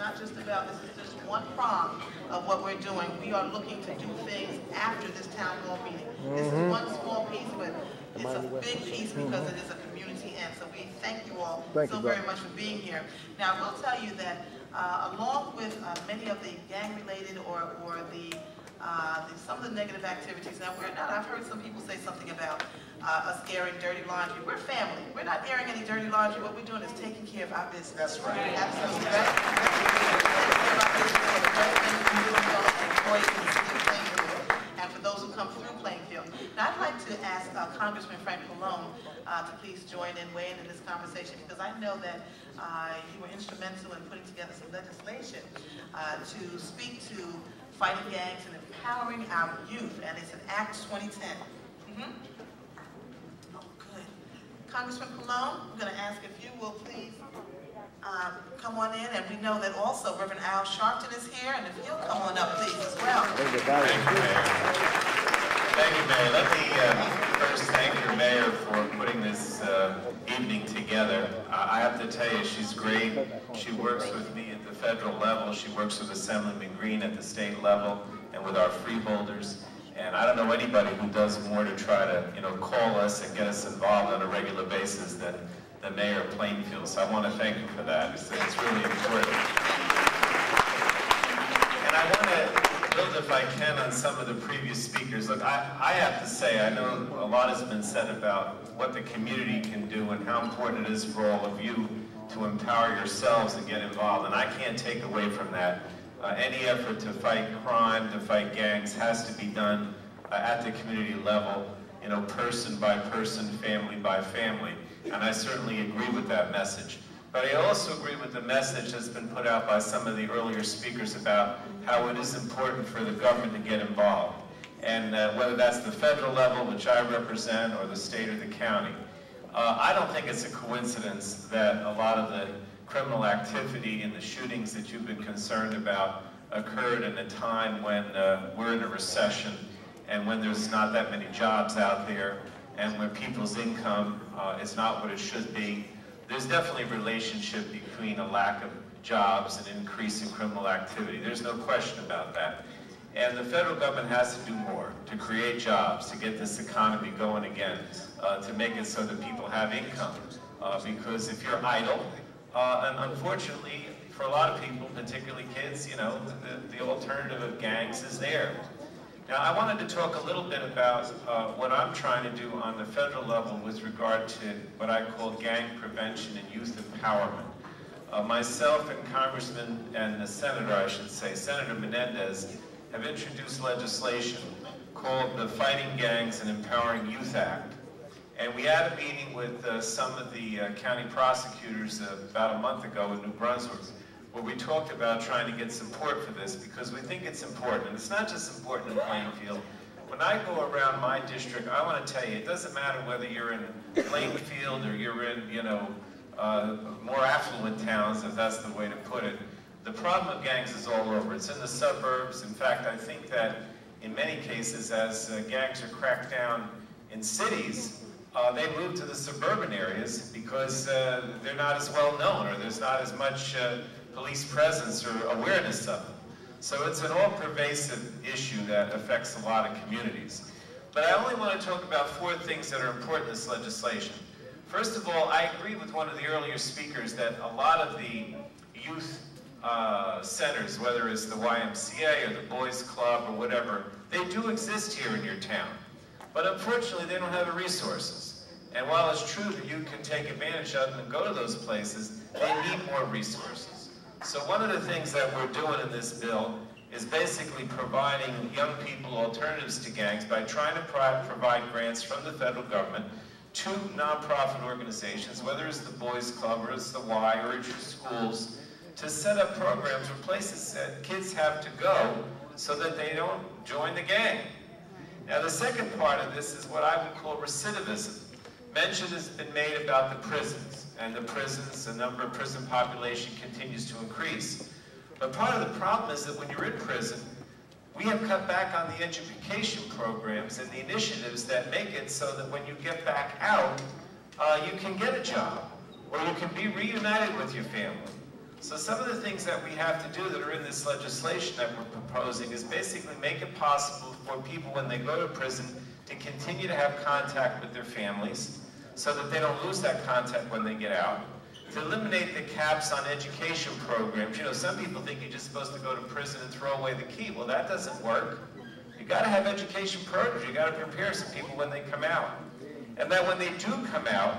not just about, this is just one prong of what we're doing. We are looking to do things after this town hall meeting. This is one small piece, but it's a big piece because it is a community end. So we thank you all very much for being here. Now, I will tell you that along with many of the gang-related or some of the negative activities, now we're not, I've heard some people say something about us airing dirty laundry. We're family. We're not airing any dirty laundry. What we're doing is taking care of our business. That's right. Absolutely. And for those who come through Plainfield. Now I'd like to ask Congressman Frank Pallone to please join in, weigh into this conversation, because I know that you were instrumental in putting together some legislation to speak to fighting gangs and empowering our youth, and it's an Act 2010. Oh, good. Congressman Pallone, I'm going to ask if you will please come on in, and we know that also Reverend Al Sharpton is here, and if you'll come on up, please, as well. Thank you, Mayor. Thank you, Mayor. Let me first thank your Mayor for putting this evening together. I have to tell you, she's great. She works with me at the federal level. She works with Assemblyman Green at the state level and with our freeholders. And I don't know anybody who does more to try to, call us and get us involved on a regular basis than the Mayor of Plainfield. So I want to thank you for that. It's really important. And I want to build, if I can, on some of the previous speakers. Look, I have to say, I know a lot has been said about what the community can do and how important it is for all of you to empower yourselves and get involved. And I can't take away from that. Any effort to fight crime, to fight gangs, has to be done at the community level, person by person, family by family. And I certainly agree with that message. But I also agree with the message that's been put out by some of the earlier speakers about how it is important for the government to get involved. And whether that's the federal level, which I represent, or the state or the county. I don't think it's a coincidence that a lot of the criminal activity and the shootings that you've been concerned about occurred in a time when we're in a recession and when there's not that many jobs out there and when people's income is not what it should be. There's definitely a relationship between a lack of jobs and increase in criminal activity. There's no question about that. And the federal government has to do more to create jobs, to get this economy going again, to make it so that people have income. Because if you're idle, and unfortunately, for a lot of people, particularly kids, the alternative of gangs is there. Now, I wanted to talk a little bit about what I'm trying to do on the federal level with regard to what I call gang prevention and youth empowerment. Myself and Congressman, and the Senator, I should say, Senator Menendez, have introduced legislation called the Fighting Gangs and Empowering Youth Act. And we had a meeting with some of the county prosecutors about a month ago in New Brunswick, where we talked about trying to get support for this because we think it's important. And it's not just important in Plainfield. When I go around my district, I want to tell you, it doesn't matter whether you're in Plainfield or you're in, more affluent towns, if that's the way to put it. The problem of gangs is all over. It's in the suburbs. In fact, I think that in many cases, as gangs are cracked down in cities, they move to the suburban areas because they're not as well known, or there's not as much police presence or awareness of them. So it's an all-pervasive issue that affects a lot of communities. But I only want to talk about 4 things that are important in this legislation. First of all, I agree with one of the earlier speakers that a lot of the youth centers, whether it's the YMCA or the Boys Club or whatever, they do exist here in your town. But unfortunately, they don't have the resources. And while it's true that you can take advantage of them and go to those places, they need more resources. So one of the things that we're doing in this bill is basically providing young people alternatives to gangs by trying to provide grants from the federal government to nonprofit organizations, whether it's the Boys Club or it's the Y or it's your schools, to set up programs or places that kids have to go so that they don't join the gang. Now the second part of this is what I would call recidivism. Mention has been made about the prisons, and the number of prison population continues to increase. But part of the problem is that when you're in prison, we have cut back on the education programs and the initiatives that make it so that when you get back out, you can get a job, or you can be reunited with your family, So some of the things that we have to do that are in this legislation that we're proposing is basically make it possible for people when they go to prison to continue to have contact with their families so that they don't lose that contact when they get out. To eliminate the caps on education programs. You know, some people think you're just supposed to go to prison and throw away the key. Well, that doesn't work. You got to have education programs. You got to prepare some people when they come out. And that when they do come out,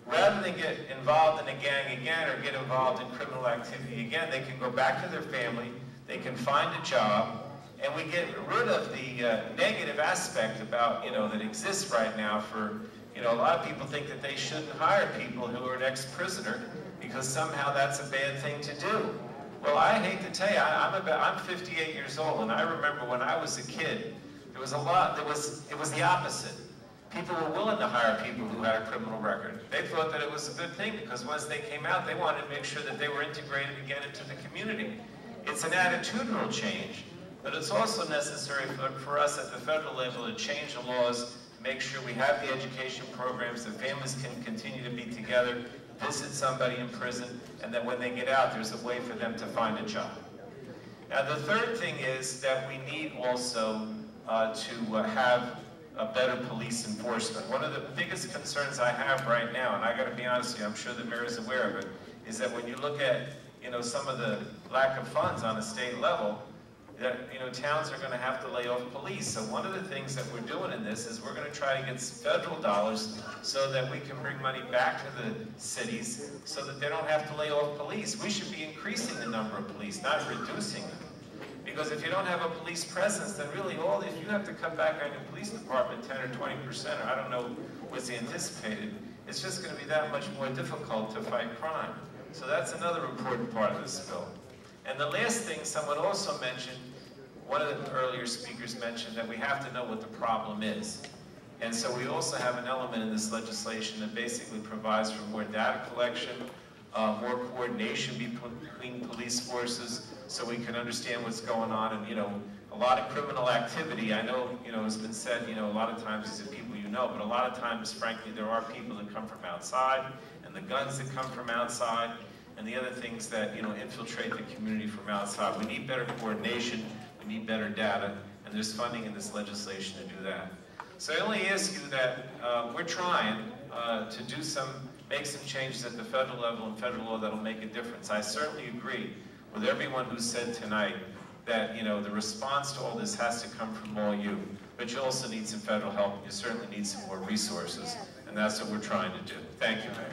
rather than get involved in a gang again or get involved in criminal activity again, they can go back to their family, they can find a job, and we get rid of the negative aspect about, you know, that exists right now for, you know, a lot of people think that they shouldn't hire people who are an ex-prisoner because somehow that's a bad thing to do. Well, I hate to tell you, I'm 58 years old, and I remember when I was a kid, there was a lot, it was the opposite. People were willing to hire people who had a criminal record. They thought that it was a good thing because once they came out, they wanted to make sure that they were integrated again into the community. It's an attitudinal change, but it's also necessary for us at the federal level to change the laws, make sure we have the education programs, that families can continue to be together, visit somebody in prison, and that when they get out, there's a way for them to find a job. Now, the third thing is that we need also to have a better police enforcement. One of the biggest concerns I have right now, and I got to be honest with you, I'm sure the mayor is aware of it, is that when you look at, you know, some of the lack of funds on a state level, that, you know, towns are going to have to lay off police. So one of the things that we're doing in this is we're going to try to get federal dollars so that we can bring money back to the cities so that they don't have to lay off police. We should be increasing the number of police, not reducing them. Because if you don't have a police presence, then really if you have to cut back on your police department 10 or 20%, or I don't know what's anticipated, it's just going to be that much more difficult to fight crime. So that's another important part of this bill. And the last thing someone also mentioned, one of the earlier speakers mentioned that we have to know what the problem is. And so we also have an element in this legislation that basically provides for more data collection, more coordination between police forces, so we can understand what's going on. And, you know, a lot of criminal activity, I know, you know, it's been said, you know, a lot of times these are people you know, but a lot of times, frankly, there are people that come from outside, and the guns that come from outside, and the other things that, you know, infiltrate the community from outside. We need better coordination, we need better data, and there's funding in this legislation to do that. So I only ask you that we're trying to make some changes at the federal level and federal law that'll make a difference. I certainly agree with everyone who said tonight that, you know, the response to all this has to come from all you, but you also need some federal help. You certainly need some more resources, and that's what we're trying to do. Thank you, Mayor.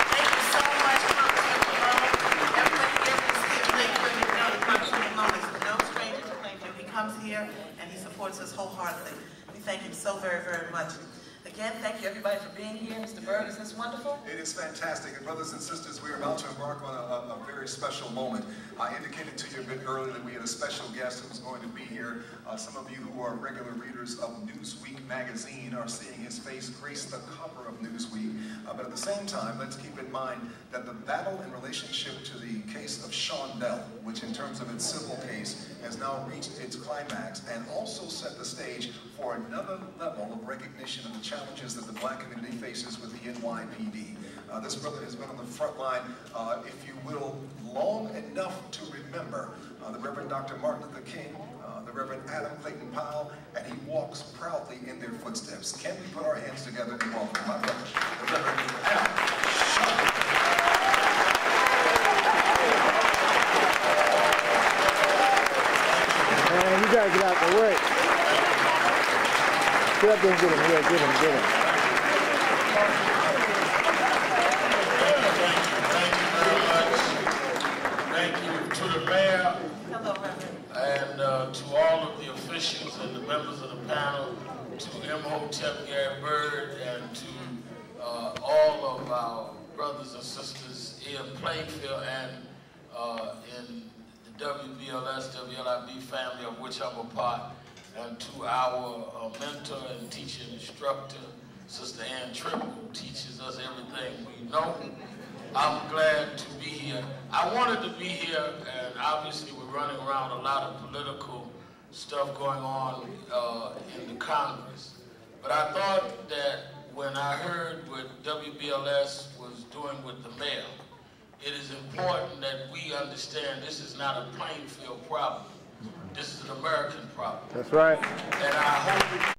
Thank you so much, Congressman Malone. Everybody here from the city of Plainfield, you know that Congressman Malone is no stranger to Plainfield. He comes here and he supports us wholeheartedly. We thank him so very, very much. Again, thank you everybody for being here. Mr. Byrd, is this wonderful? It is fantastic. And brothers and sisters, we are about to embark on a very special moment. I indicated to you a bit earlier that we had a special guest who was going to be here. Some of you who are regular readers of Newsweek magazine are seeing his face grace the cover of Newsweek. But at the same time, let's keep in mind that the battle in relationship to the case of Sean Bell, which in terms of its civil case, has now reached its climax and also set the stage for another level of recognition of the challenges that the black community faces with the NYPD. This brother has been on the front line, if you will, long enough to remember the Reverend Dr. Martin Luther King, the Reverend Adam Clayton Powell, and he walks proudly in their footsteps. Can we put our hands together and welcome my brother, the Reverend Adam Shaw. Man, you gotta get out the way. Get up there and get him. Yeah, get him. Thank you to the mayor. Hello, Reverend. And to all of the officials and the members of the panel, to Imhotep Gary Byrd, and to all of our brothers and sisters in Plainfield and in the WBLS, WLIB family, of which I'm a part, and to our mentor and teacher and instructor, Sister Ann Tripp, who teaches us everything we know. I'm glad to be here. I wanted to be here, and obviously we're running around a lot of political stuff going on in the Congress. But I thought that when I heard what WBLS was doing with the mayor, it is important that we understand this is not a Plainfield problem. This is an American problem. That's right. And I hope